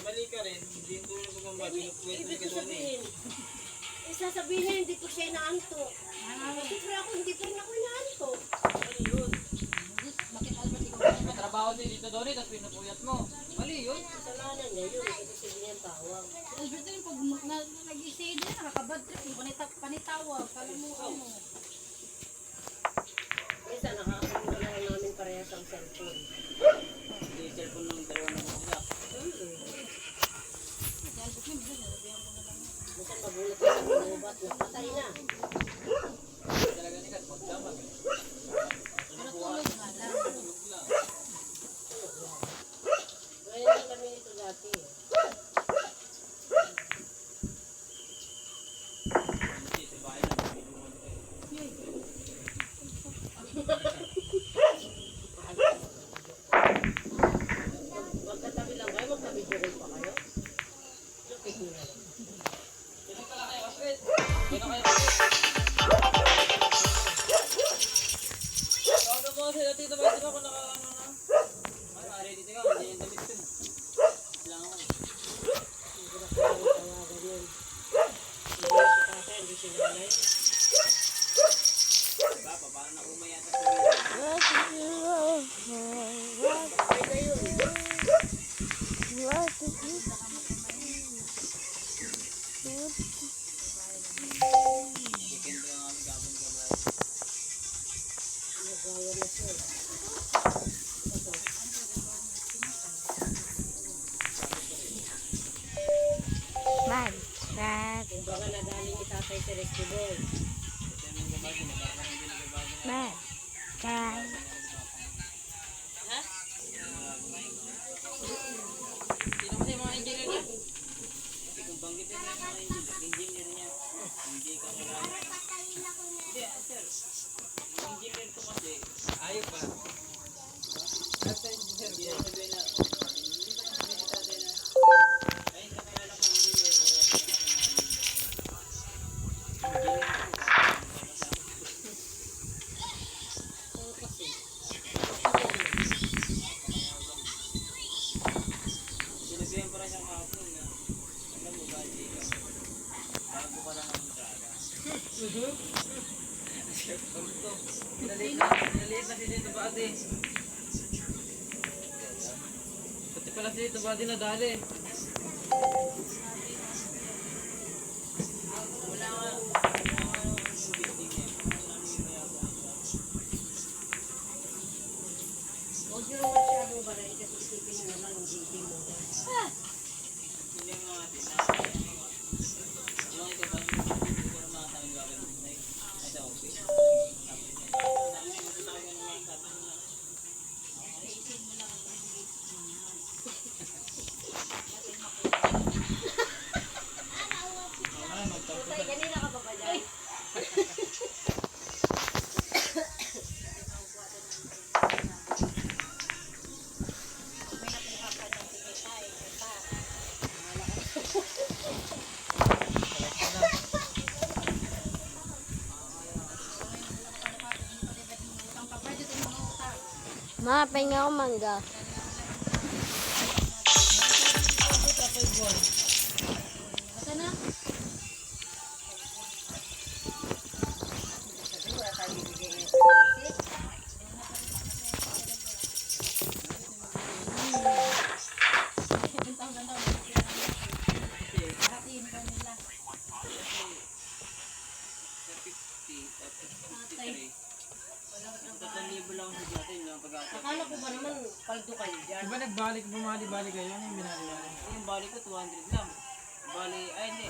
Mali ka rin, hindi yung tulog mo mga Ibig ko sabihin, sasabihin, hindi ko siya inaantok. Siyempre ako, hindi ko rin ako inaantok. Mali yun. Bakit Albert ikaw Katrabaho din dito doon, tapos pinupuyat mo. Mali yun. Kasalanan niya yun, kasi sige niyang tawag. Albert din pag nag-isay din, nakakabad trip, panitawag, kala mo ano. Minsan, nakakaroon na lang namin parehas ang cellphone. Hindi yung cellphone ng dalawa ng mga. Si Albert din, sabihan ko na lang. Minsan magulat na sa pinubat na patay na. Talaga nikat, magdamag. Pero tulog nga lang. Tulog lang. Gaya lang kami ito dati. Hindi, sa bahay lang, pinuwan ko eh. Magkatabi lang kayo, magkabidyo pa kayo. Lupit nyo na lang. Sino pala kayo, Aswit? Sino kayo, Aswit? Tawagan mo sila tito ba? Di ba kung naka-ano na? Ready ka, hindi yung damit dun. Lang ako. Hindi ko na kaya tawagan yun. Hindi si Kasa, hindi si Nanay. Papa, parang nakumaya sa sabihin. Patay na yun. Weekend ka nga gabon ka ba? Nagaya na siya. Ito. Kung baga nagaling itatay si Rescue Boy. Kasi nang gabagin, nakaka hindi nagabagin. Ha? Sino kasi mga engineer niya? Kasi kung banggitin mo yung mga engineer niya, hindi ka kailangan. Hindi, sir. Yung engineer ko kasi, ayaw pa. Basta engineer, hindi na sabihin na, hindi ko na sabihin sa tatay na, ay, kakilala ko engineer, o yan, engineer ko. Oo kasi. Sinabihan pa rin siyang kahapon na, alam mo ba, Jacob, bago ka lang ang traga. Pinaliit na si Dito Bati. Pati pala si Dito Bati nadali. Wala nga. Huwag nyo naman masyadong baray kasi isipin nyo naman ang dating mo. Hindi nga natin na. Yung ito ba? Hindi ko naman tawag gawin. Ay sa office. Sabi niya, nakita ko yung mga sabi niya. Tay, kanina ka pa ba dyan? Ma, pengen ako mangga. Basta na. Kasi wala tayo bibigay ngayon sa isip. Hatiin ka nila. Sa 50, tapos 53. 3,000 lang sa natin yung pag-asa. Akala ko ba naman paldo kayo dyan? Diba nagbalik, bumali-balik kayo? Ano yung binali-bali? Yung bali ko 200 lang. Bali, ay hindi.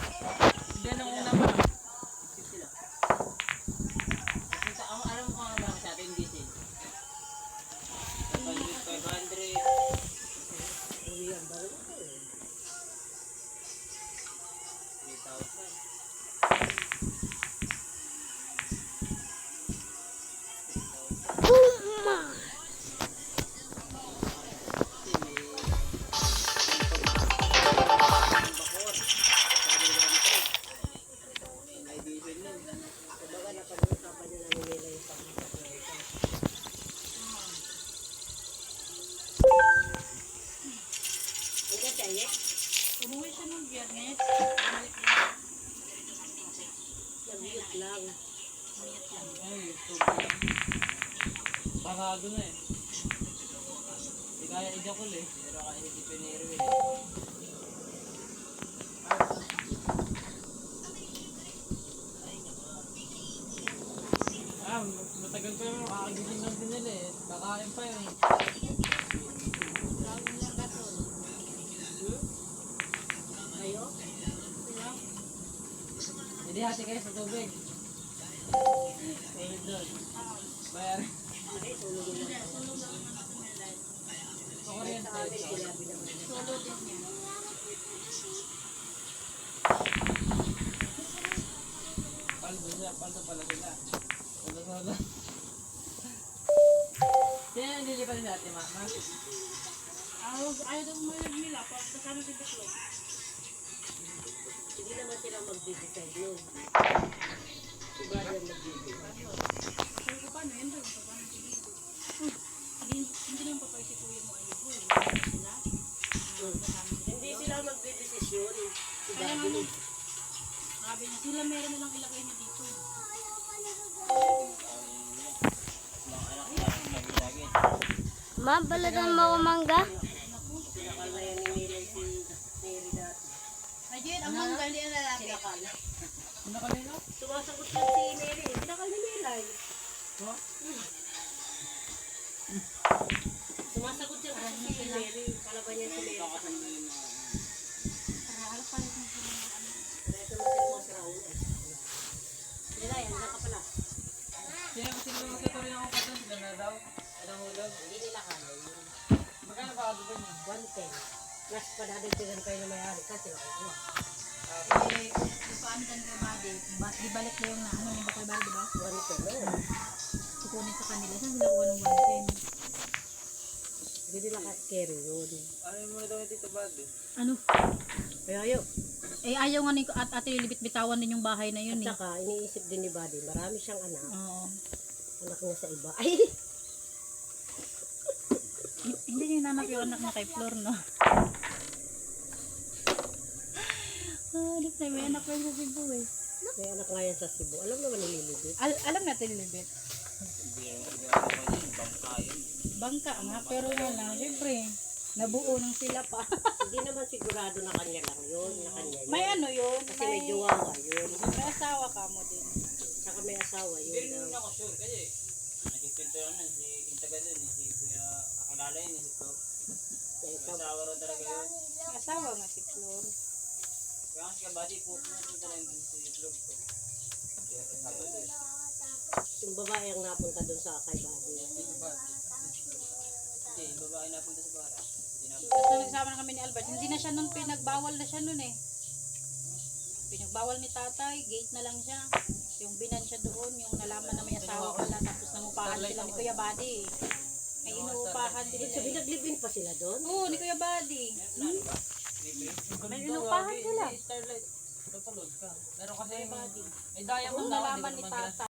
Hindi, nung una pa. 50 lang. Kasi ang alam mo kung ano sa atin diesel. 500. Uwi ang baro ko eh. 3,000. sigurado na eh. Hindi kaya i-jakul eh. Pero kaya hindi pinero eh. Ah, matagal pa yung kakagising lang din nila eh. Kakain pa yun eh. Lawag nilang gasol. Kayo? Hindi hati kayo sa tubig. Ayun doon. Bayar. Ay, tulog na. Sa kuryente. Sa amin, sinabi naman. Solo din niya. Paldo pala sila. Paldo. Sino yung nililipat nila ate mama? Ayaw daw umayag nila. Kasama si Betlog. Hindi naman sila mag-decide nun. Si brother mag-decide. Sabi ko paano yun doon? Paano si Dito? Hindi naman papay si Kuya mo ayun. Sila. Hindi sila mag-desisyon. Si Kaya nga brother. sabi niya, sila meron na lang ilagay niya dito. Mga anak niya, lagi-lagi. Ma, baladan mo ako mangga? Sinakal na yan ni Nilay si Mary dati. Ayun, ang mangga, hindi ang lalaki. Sinakal. Ano kanina? Sumasagot lang si Mary. Sinakal ni Nilay. Ha? Sumasagot yan kasi si Mary. Kalaban niya si Mary. Kakasama yun na. Harap pa rin sila ng ano. Kaya tumatay mo si Raul. Nilay, handa ka pala. Sino magtutuloy ako kasi sila na daw? Anong hulog? Hindi nila kaya yun. Magkano ba ka niya? 110. Plus padadagdagan kayo na may-ari kasi nakukuha. Eh, kung paano dyan kay Buddy, di balik na yung na, ano, yung bakal bari, diba? 110 no? Kukunin sa kanila, saan sila kuha ng 110? Hindi nila carry yun. Ano yung mga daw yung tito bad eh? Ano? Kaya yun. Eh, ayaw nga ni at ate libit-bitawan din yung bahay na yun At eh. saka, iniisip din ni Buddy, marami siyang anak. Oo. Anak niya sa iba. Ay! Hindi niya nanap yung anak niya kay Flor, no? Di ba, may anak ko yun sa Cebu eh. May anak nga yan sa Cebu. Alam naman nililibit. Alam natin libit. Hindi ako pa yun, bangka yun. Bangka nga, pero nga lang, syempre, nabuo ng sila pa. Hindi naman sigurado na kanya lang yun. Na kanya yun. May ano yun? Kasi may jowawa yun. May asawa ka mo din. Saka may asawa yun. Hindi rin ako sure kasi nakikita yun na si Intaga dun eh, si Kuya kakilala yun eh, si Flo. May asawa rin talaga yun. May asawa nga si Flor. Kaya kasi kabady po pumunta lang dun si Flo ko. Kaya sabi doon. Yung babae ang napunta dun sa kay Buddy. Hindi ba? Hindi, yung babae napunta sa bara. Hindi napunta. Basta nagsama na kami ni Albert. Hindi na siya nun, pinagbawal na siya nun eh. Pinagbawal ni tatay, gate na lang siya. Yung binan siya doon, yung nalaman na may asawa pala, tapos nangupahan sila ni Kuya Buddy. May inuupahan din Ibig nila. sabihin, naglibin pa sila doon? Oo, ni Kuya Buddy. May inupahan sila. Starlight. Tutulog ka. Meron kasi Kuya Buddy. may diamond Yung na nalaman ni tatay.